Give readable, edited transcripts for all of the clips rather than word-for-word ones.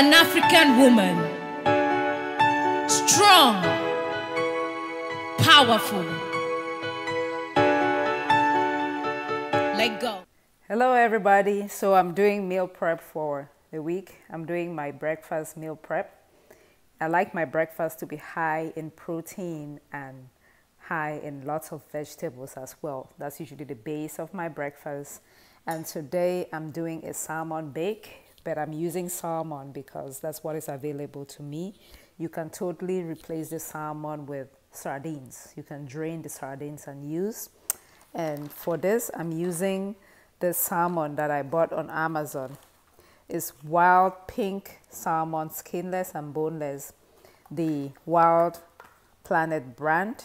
an African woman, strong, powerful. Let go. Hello everybody. So I'm doing meal prep for the week. I'm doing my breakfast meal prep. I like my breakfast to be high in protein and high in lots of vegetables as well. That's usually the base of my breakfast. And today I'm doing a salmon bake, but I'm using salmon because that's what is available to me. You can totally replace the salmon with sardines. You can drain the sardines and use. And for this, I'm using the salmon that I bought on Amazon. It's wild pink salmon, skinless and boneless. The Wild Planet brand,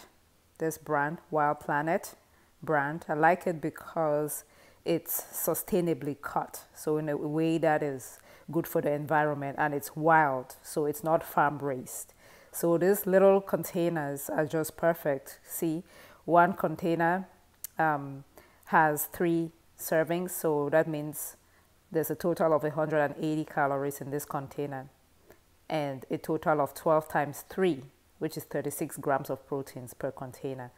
this brand, Wild Planet brand. I like it because it's sustainably cut, so in a way that is good for the environment, and it's wild, so it's not farm raised. So these little containers are just perfect. See, one container has 3 servings, so that means there's a total of 180 calories in this container, and a total of 12 times 3, which is 36 grams of proteins per container.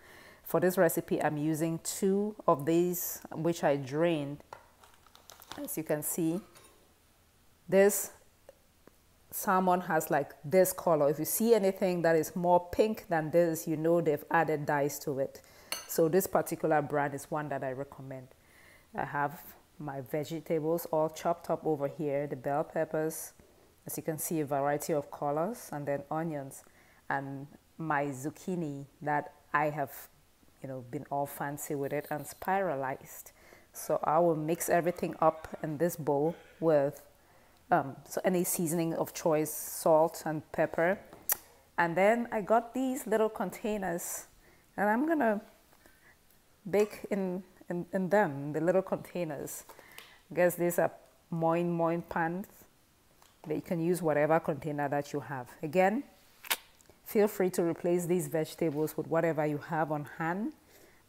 For this recipe, I'm using 2 of these, which I drained. As you can see, this salmon has like this color. If you see anything that is more pink than this, you know they've added dyes to it. So this particular brand is one that I recommend. I have my vegetables all chopped up over here, the bell peppers, as you can see, a variety of colors, and then onions, and my zucchini that I have been all fancy with it and spiralized. So I will mix everything up in this bowl with so any seasoning of choice, salt and pepper. And then I got these little containers, and I'm gonna bake in them, the little containers. I guess these are moin pans, but you can use whatever container that you have. Again, feel free to replace these vegetables with whatever you have on hand.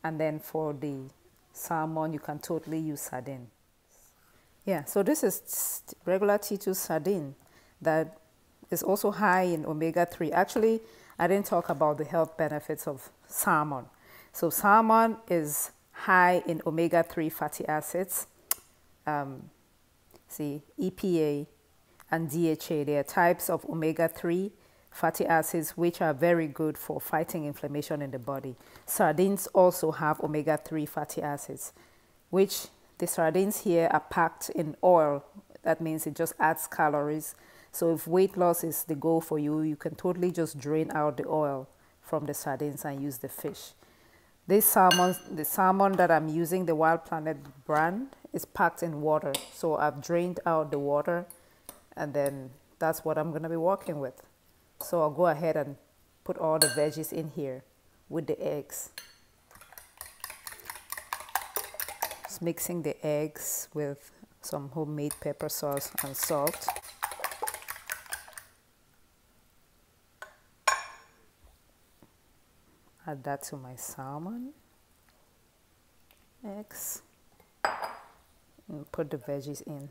And then for the salmon, you can totally use sardine. Yeah, so this is regular T2 sardine that is also high in omega-3. Actually, I didn't talk about the health benefits of salmon. So salmon is high in omega-3 fatty acids. See, EPA and DHA, they are types of omega-3 fatty acids which are very good for fighting inflammation in the body. Sardines also have omega-3 fatty acids, which the sardines here are packed in oil. That means it just adds calories. So if weight loss is the goal for you, you can totally just drain out the oil from the sardines and use the fish. This salmon, the salmon that I'm using, the Wild Planet brand, is packed in water. So I've drained out the water, and then that's what I'm going to be working with. So I'll go ahead and put all the veggies in here with the eggs. Just mixing the eggs with some homemade pepper sauce and salt. Add that to my salmon, eggs, and put the veggies in.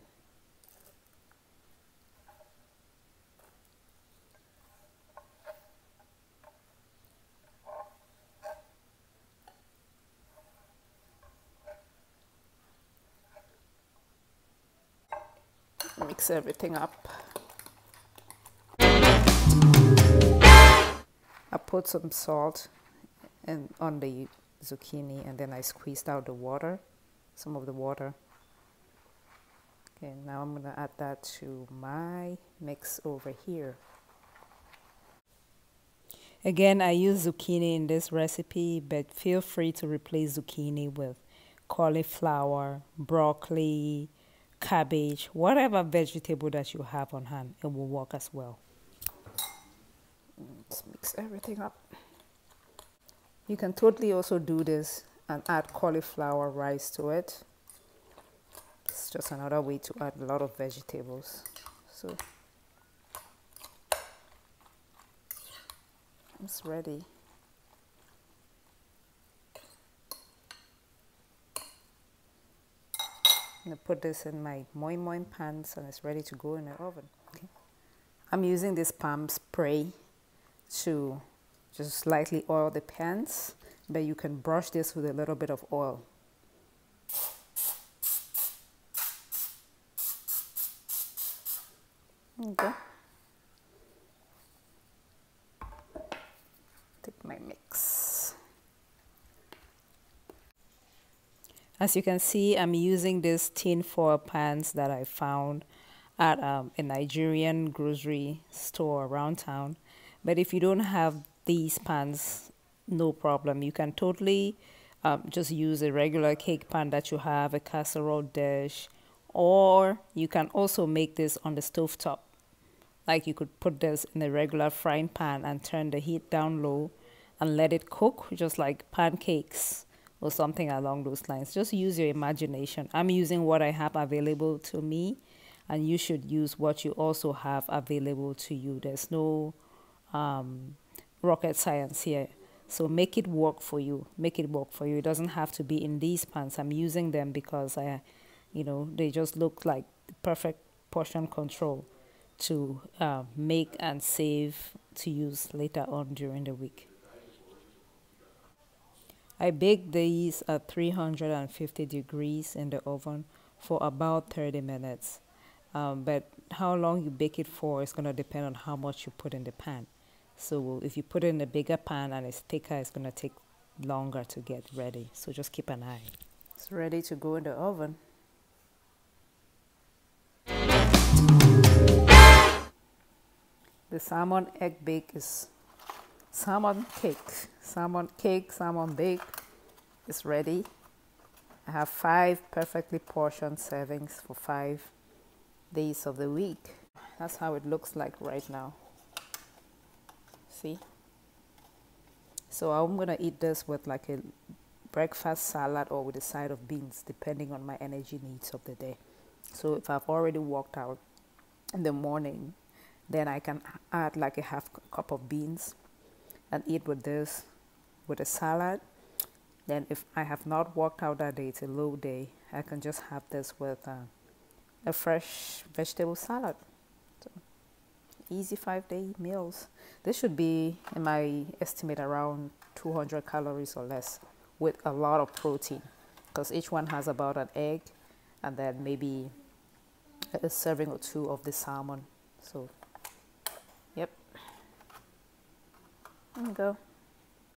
Mix everything up. I put some salt on the zucchini, and then I squeezed out the water, some of the water. Okay, now I'm gonna add that to my mix over here. Again, I use zucchini in this recipe, but feel free to replace zucchini with cauliflower, broccoli, cabbage, whatever vegetable that you have on hand, it will work as well. Let's mix everything up. You can totally also do this and add cauliflower rice to it. It's just another way to add a lot of vegetables. So it's ready. I'm gonna put this in my moin pans, and it's ready to go in the oven. Okay. I'm using this palm spray to just slightly oil the pans, but you can brush this with a little bit of oil. Okay. Take my mix. As you can see, I'm using these tin foil pans that I found at a Nigerian grocery store around town. But if you don't have these pans, no problem. You can totally just use a regular cake pan that you have, a casserole dish, or you can also make this on the stove top. Like you could put this in a regular frying pan and turn the heat down low and let it cook, just like pancakes or something along those lines. Just use your imagination. I'm using what I have available to me, and you should use what you also have available to you. There's no rocket science here. So make it work for you. Make it work for you. It doesn't have to be in these pans. I'm using them because they just look like the perfect portion control to make and save to use later on during the week. I baked these at 350 degrees in the oven for about 30 minutes. But how long you bake it for is going to depend on how much you put in the pan. So if you put it in a bigger pan and it's thicker, it's going to take longer to get ready. So just keep an eye. It's ready to go in the oven. The salmon egg bake is salmon bake is ready. I have 5 perfectly portioned servings for 5 days of the week. That's how it looks like right now. See? So I'm gonna eat this with like a breakfast salad or with a side of beans, depending on my energy needs of the day. So if I've already walked out in the morning, then I can add like a half cup of beans and eat with this with a salad. Then if I have not walked out that day, it's a low day, I can just have this with a fresh vegetable salad. So easy 5-day meals. This should be, in my estimate, around 200 calories or less, with a lot of protein, because each one has about an egg and then maybe a serving or 2 of the salmon. So yep, there we go.